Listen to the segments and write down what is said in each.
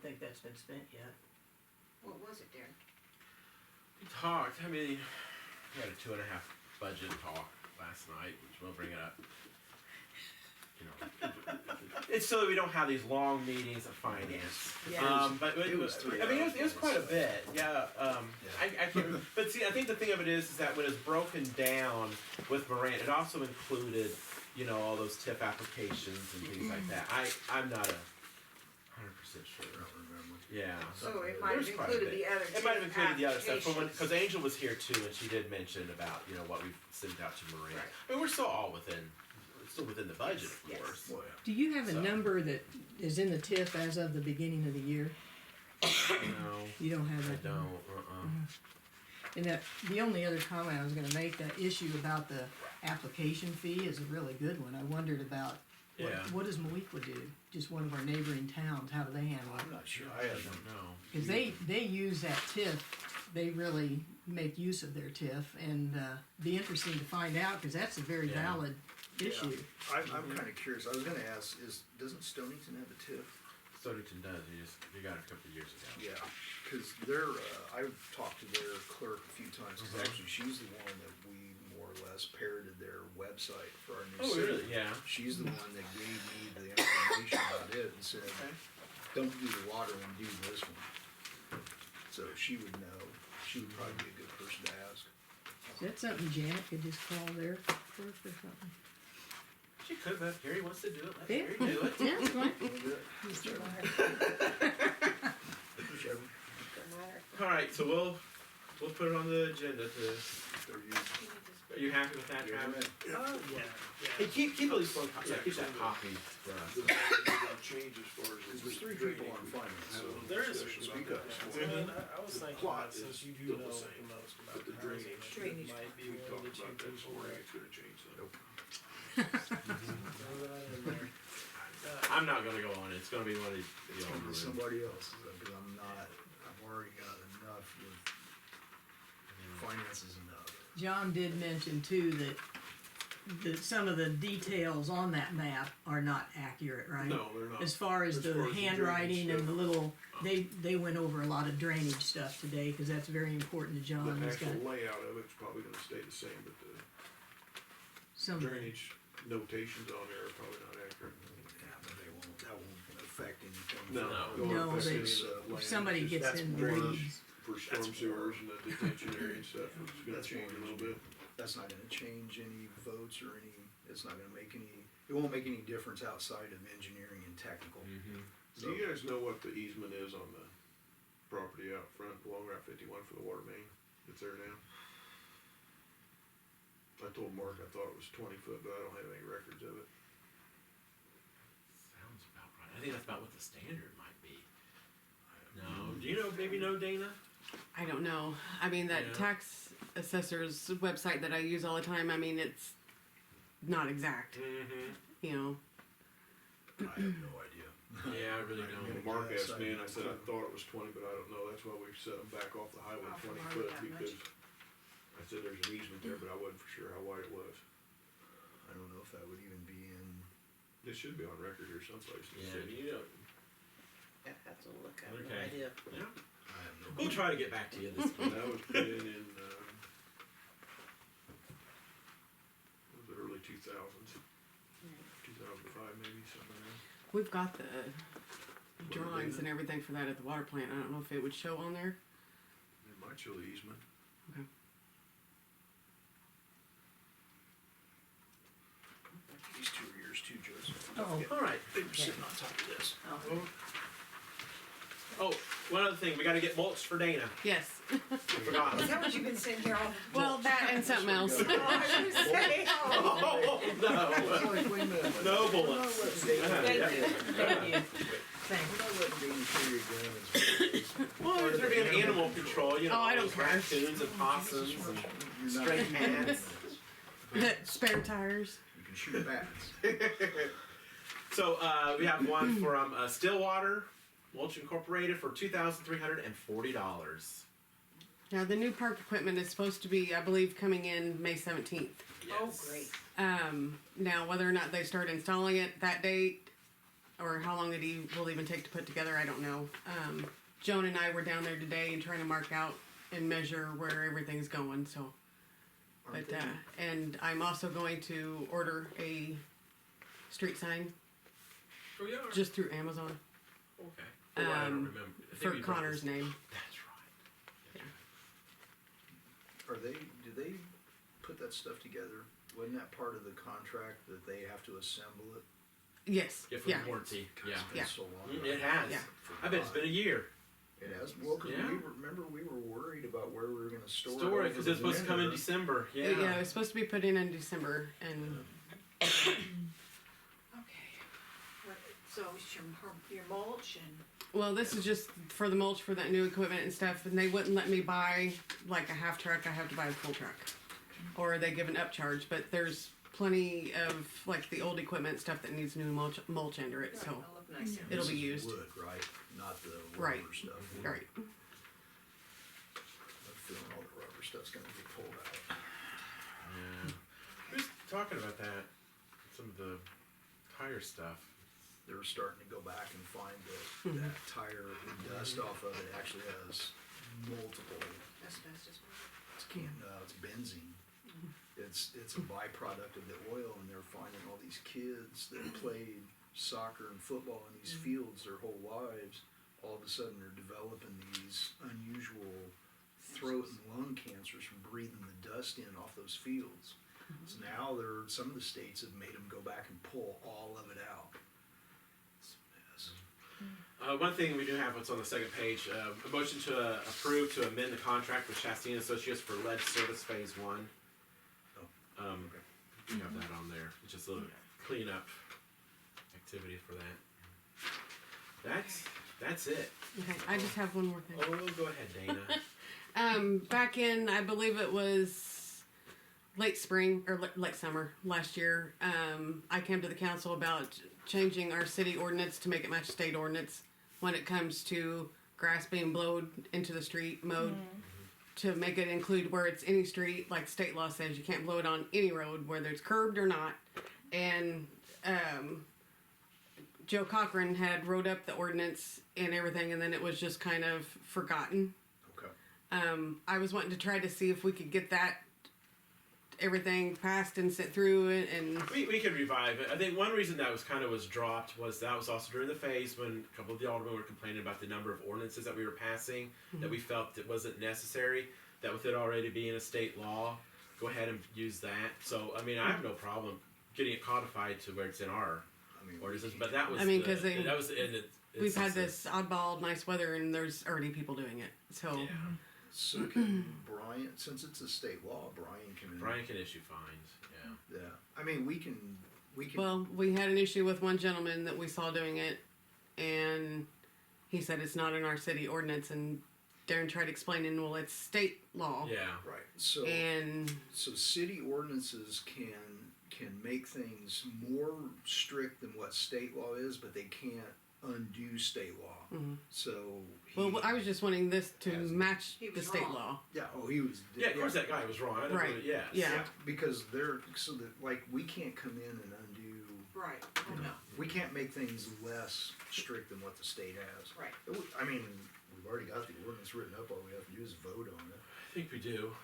think that's been spent yet. What was it, Darren? We talked, I mean, we had a 2.5 budget talk last night, which we'll bring it up. You know, it's so that we don't have these long meetings of finance. Yeah. But It was 3 I mean, hours, it was quite a bit. Yeah. I can't. But see, I think the thing of it is that when it's broken down with Moran, it also included, you know, all those TIF applications and things like that. I'm not 100% sure. I don't remember. Yeah. So it might have There's quite a included bit. the other It might have included the other stuff applications. because Angel was here too, and she did mention about, you know, what we've sent out to Maria. Right. I mean, we're still all within, still within the budget, of Yes. course. Well, yeah. Do you have a So- number that is in the TIF as of the beginning of the year? No, You don't have I that? don't. number? And that, the only other comment I was gonna make, that issue about the application fee is a really good one. I wondered about, Yeah. what does Moequa do? Just one of our neighboring towns, how do they handle it? I'm not sure. I don't know. Cause they use that TIF, they really make use of their TIF, and, be interesting to find out, cause that's a very Yeah. valid issue. I'm kinda curious, I was gonna ask, doesn't Stonington have a TIF? Stonington does. You got it a couple of years ago. Yeah, cause they're, I've talked to their clerk a few times, cause Mhm. actually she's the one that we more or less parroted their website for our new Oh, city. really? Yeah. She's the one that gave me the information about it and said, don't do the water one, do this one. So she would know, she would probably be a good person to ask. Is that something Janet could just call their clerk or something? She could, but if Gary wants to do it, let Yeah. Gary do it. Yeah, that's fine. Wanna do it? Whichever. Whichever. Doesn't matter. All right, so we'll put it on the agenda to. They're used. Are you happy with that, Yeah, Travis? Oh, yeah, Hey, keep at least one copy. Yeah, keep that copy for us. Change as far as. Cause there's 3 people on finance, so. There is Speak up. I was thinking Plot that since is you do still know the the same, most but about the the drainage- housing, Drainage. it might be We one talked that you about that can this morning, correct. it's gonna change that. Nope. Throw that in there. I'm not gonna go on it. It's gonna be one of the It's gonna older be ones. somebody else, because I've already got enough with finances enough. John did mention too that some of the details on that map are not accurate, right? No, they're not. As far as As the far as the handwriting drainage and the little, they went over a lot of drainage stuff today, cause that's very important to John. The He's got actual layout of it's probably gonna stay the same, but the some, drainage notations on there are probably not accurate. Yeah, but that won't affect anything. No. for- No, for they- this, land. if somebody It's gets just- in the drainage. weeds. For storm sewers and the detention area and stuff, it's gonna That's change a little bit. That's not gonna change any votes or it's not gonna make it won't make any difference outside of engineering and technical. Mm-hmm. Do you guys know what the easement is on the property out front along Route 51 for the water main that's there now? I told Mark I thought it was 20 foot, but I don't have any records of it. Sounds about right. I think that's about what the standard might be. No, do you know? Maybe know, Dana? I don't know. I mean, that Yeah. tax assessor's website that I use all the time, I mean, it's not exact, Mm-hmm. you know. I have no idea. Yeah, I really I'm don't. gonna Mark guess asked me and I said I don't. thought it was 20, but I don't know. That's why we set them back off the highway Off the 20 highway foot that much. because I said there's an easement there, but I wasn't for sure how wide it was. I don't know if that would even be in. It should be on record here someplace. in the Yeah, city. you know. yeah, have to look, I have no Okay. idea. Yeah. I have no. We'll try to get back to you this And week. that was put in was it early 2000s, 2005 maybe, something like that. We've got the drawings and everything for that at the water plant. I don't know if it would show on there. It might show the easement. Okay. These 2 are yours too, Joseph. Oh. All right. They were sitting on top of this. Oh, one other thing. We got to get mulch for Dana. Yes. I forgot. Is that what you've been saying here all? Well, that and something else. Oh, I was gonna say, oh. Oh, Like, wait a minute. no. No bullets. Thank Yeah. you, thank you. We're not letting Dana carry a gun as. Well, there's gonna be an animal control, you know, Oh, I don't those care. raccoons and possums and You're not- stray cats. Spare tires. You can shoot bats. So we have one from Stillwater Mulch Incorporated for $2,340. Now, the new park equipment is supposed to be, I believe, coming in May 17th. Oh, great. Now, whether or not they start installing it that date, or how long will even take to put together, I don't know. Joan and I were down there today and trying to mark out and measure where everything's going, so. Aren't But, they- and I'm also going to order a street sign Oh, yeah. just through Amazon Okay. Oh, I don't Um, remember. I think for we brought Connor's this- name. That's right. do they put that stuff together? Wasn't that part of the contract that they have to assemble it? Yes, Yeah, for yeah. the warranty. God, Yeah. it's been Yeah. so long. It has. Yeah. I bet it's been a year. It has, well, cause Yeah. remember we were worried about where we were gonna store it. Store it over because the it's supposed to come in winter. December. Yeah. Yeah, it was supposed to be put in December, and Okay. So it's your mulch and, well, this is just for the mulch for that new equipment and stuff, and they wouldn't let me buy like a half truck. I have to buy a full truck, or they give an upcharge. But there's plenty of like the old equipment stuff that needs new mulch under it, so it'll look nice. it'll This be is used. Wood, right, not the Right. rubber stuff. Right. I'm feeling all the rubber stuff's gonna get pulled out. Yeah. Just talking about that, some of the tire stuff. They were starting to go back and find Mm-hmm. that tire, the dust off of it actually has multiple, Asbestos. it's benzene. It's a byproduct of the oil, and they're finding all these kids that played soccer and football in these fields their whole lives, all of a sudden are developing these unusual throat and lung cancers from breathing the dust in off those fields. So now some of the states have made them go back and pull all of it out. It's a mess. One thing we do have, what's on the second page, a motion to approve to amend the contract with Chastain Associates for lead service phase 1. Okay. You have that on there. It's just a little cleanup activity for that. That's it. Okay, I just have one more thing. Oh, go ahead, Dana. Back in, I believe it was late spring or late summer last year, I came to the council about changing our city ordinance to make it match state ordinance when it comes to grass being blowed into the street mowed. To make it include where it's any street, like state law says, you can't blow it on any road, whether it's curbed or not. And Joe Cochran had wrote up the ordinance and everything, and then it was just kind of forgotten. Okay. I was wanting to try to see if we could get that everything passed and sent through it, and We could revive it. I think one reason that was dropped was that was also during the phase when a couple of the aldermen were complaining about the number of ordinances that we were passing that we felt it wasn't necessary. That with it already being a state law, go ahead and use that. So I mean, I have no problem getting it codified to where it's in our I mean, ordinances. But that was I mean, 'cause they- that was in it. we've had this oddball nice weather, and there's already people doing it. So Yeah. So can Brian, since it's a state law, Brian can. Brian can issue fines. Yeah. Yeah, I mean, we can. well, we had an issue with one gentleman that we saw doing it, and he said it's not in our city ordinance, and Darren tried explaining, well, it's state law. Yeah. Right, so. And So city ordinances can make things more strict than what state law is, but they can't undo state law. So well, I was just wanting this to Has- match He the was state wrong. law. yeah. Oh, he was. Yeah. Of course, that guy was wrong. I don't Right. know, yes. Yeah. Because they're so that like we can't come in and undo. Right, oh no, We can't make things less strict than what the state has. right. I mean, we've already got the ordinance written up. All we have to do is vote on it. I think we do.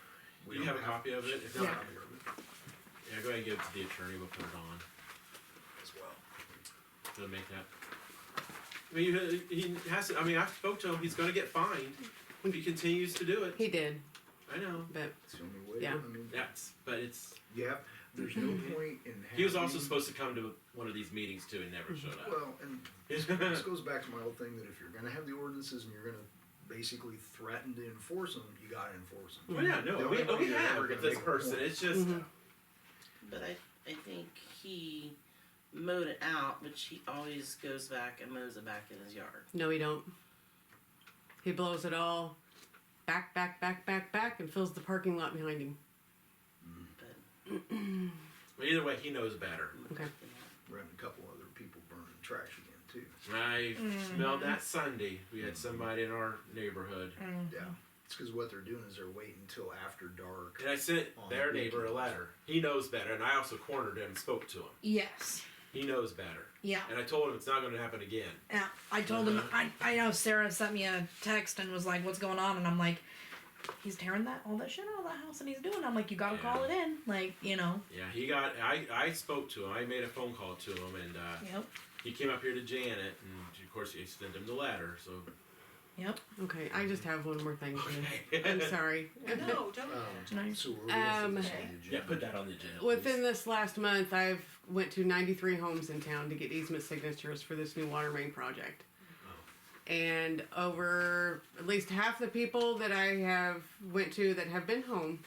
We You don't have a copy of it? If not, Yeah. yeah, go ahead and give it to the attorney. We'll put it on. as well. To make that. I mean, he has to, I mean, I spoke to him. He's going to get fined if he continues to do it. He did, I know. but It's the only way. Yeah. I mean, But it's. yeah. There's no point in. He was also having- supposed to come to one of these meetings too, and never showed up. Well, and this goes back to my old thing that if you're gonna have the ordinances and you're gonna basically threaten to enforce them, you gotta enforce them. Well, yeah, no, The we only way you're have ever with gonna this make a person. point. It's just. But I think he mowed it out, but he always goes back and mows it back in his yard. no, he don't. He blows it all back, and fills the parking lot behind him. But But either way, he knows better. Okay. We're having a couple other people burning trash again too. I smelled that Sunday. We had somebody in our neighborhood. Yeah. It's because what they're doing is they're waiting until after dark. And I sent On their the neighbor a weekends. letter. He knows better, and I also cornered him and spoke to him. Yes. He knows better. Yeah. And I told him it's not going to happen again. Yeah, I told him. I know Sarah sent me a text and was like, "What's going on?" And I'm like, "He's tearing all that shit out of that house, and he's doing." I'm like, "You gotta call it in, like, you know." Yeah, he got. I spoke to him. I made a phone call to him, and Yep. he came up here to Janet, and of course he sent him the letter. So Yep. Okay, I just have one more thing. Okay. I'm sorry. No, don't. Nice. So where are we at? yeah, put that on the agenda. Within this last month, I've went to 93 homes in town to get easement signatures for this new water main project. And over at least half the people that I have went to that have been home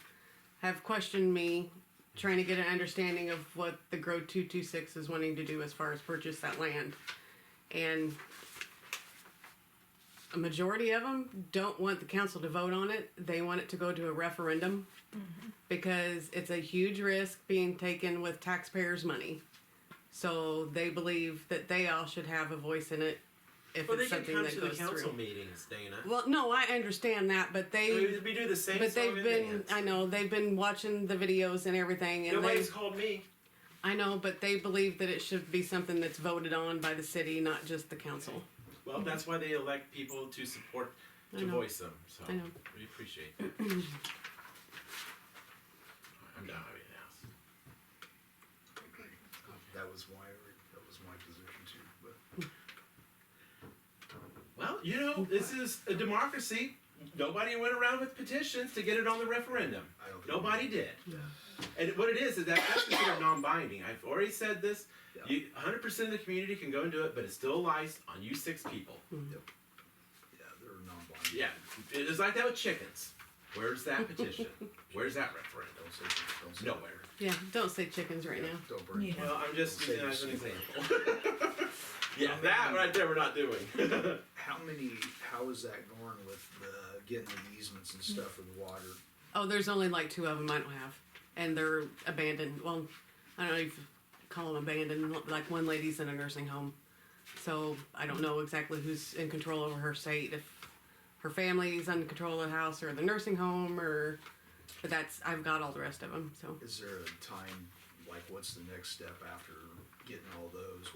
have questioned me, trying to get an understanding of what the Grow 226 is wanting to do as far as purchase that land. And a majority of them don't want the council to vote on it. They want it to go to a referendum because it's a huge risk being taken with taxpayers' money. So they believe that they all should have a voice in it if Well, they it's can something come that to the goes council through. meetings, Dana. Well, no, I understand that, but We do the same. but song they've and been, dance. I know, they've been watching the videos and everything, and Nobody's called me. I know, but they believe that it should be something that's voted on by the city, not just the council. Well, that's why they elect people to support, I to know. voice them. So I know. we appreciate that. I'm done with it now. That was my position too, but. Well, you know, this is a democracy. Nobody went around with petitions to get it on the referendum. I don't think- Nobody did. Yeah. And what it is that's considered non-binding. I've already said this. Yeah. 100% of the community can go and do it, but it still lies on you 6 people. Yeah, they're non-binding. Yeah, it is like that with chickens. Where's that petition? Where's that referendum? Don't say Nowhere. Yeah, don't say chickens right now. Don't bring it. Yeah. Well, I'm just Say using that as an this. example. Yeah, that right there we're not doing. How is that going with getting the easements and stuff for the water? Oh, there's only like 2 of them I don't have, and they're abandoned. Well, I don't know if you call them abandoned. Like one lady's in a nursing home, so I don't know exactly who's in control over her state. If her family's in control of the house or the nursing home, or but I've got all the rest of them. So Is there a time, like what's the next step after getting all those?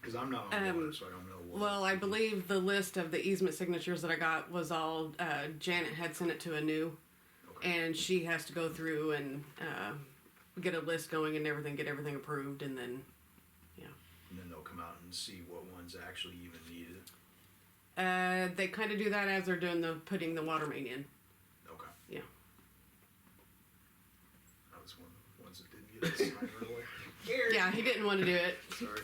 Because I'm not on water, so I don't know what. well, I believe the list of the easement signatures that I got was all Janet had sent it to Anu, Okay. and she has to go through and get a list going and everything, get everything approved, and then And then they'll come out and see what ones actually even need it. they kind of do that as they're doing putting the water main in. Okay. Yeah. I was one of the ones that didn't get it signed right away. Yeah, he didn't want to do it. Sorry.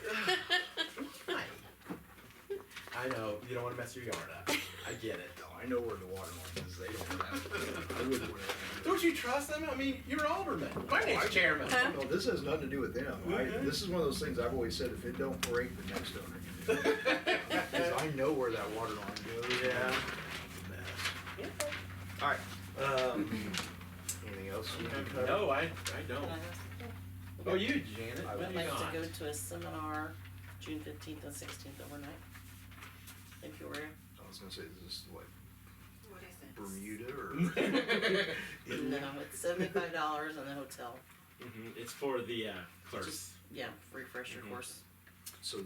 I know, you don't want to mess your yard up. I get it. No, I know where the water line is. They don't have it. I wouldn't want to. Don't you trust them? I mean, you're alderman. Finance chairman. Huh? No, this has nothing to do with them. This is one of those things I've always said, if it don't break, the next owner can do it. Because I know where that water line goes. Yeah. Mess. Alright, anything else you can cover? No, I don't. Oh, you, Janet. I What I'd do you like got? to go to a seminar June 15th and 16th overnight in Peoria. I was gonna say, is this like What is it? Bermuda or? No, it's $75 in the hotel. It's for the clerks. Just, yeah, refresher Mhm. course. So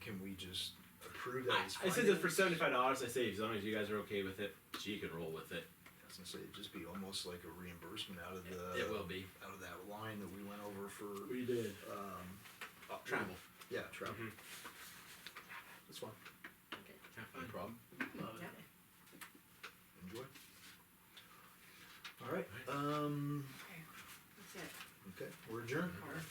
can we just approve that as I said that for finance? $75. I say as long as you guys are okay with it, she can roll with it. I was gonna say, it'd just be almost like a reimbursement out of the. It will be. Out of that line that we went over for, We did. Travel. yeah, travel. Mhm. That's fine, Have no fun. problem. Yeah. Enjoy. Alright, Okay, that's it. okay, we're adjourned. Alright.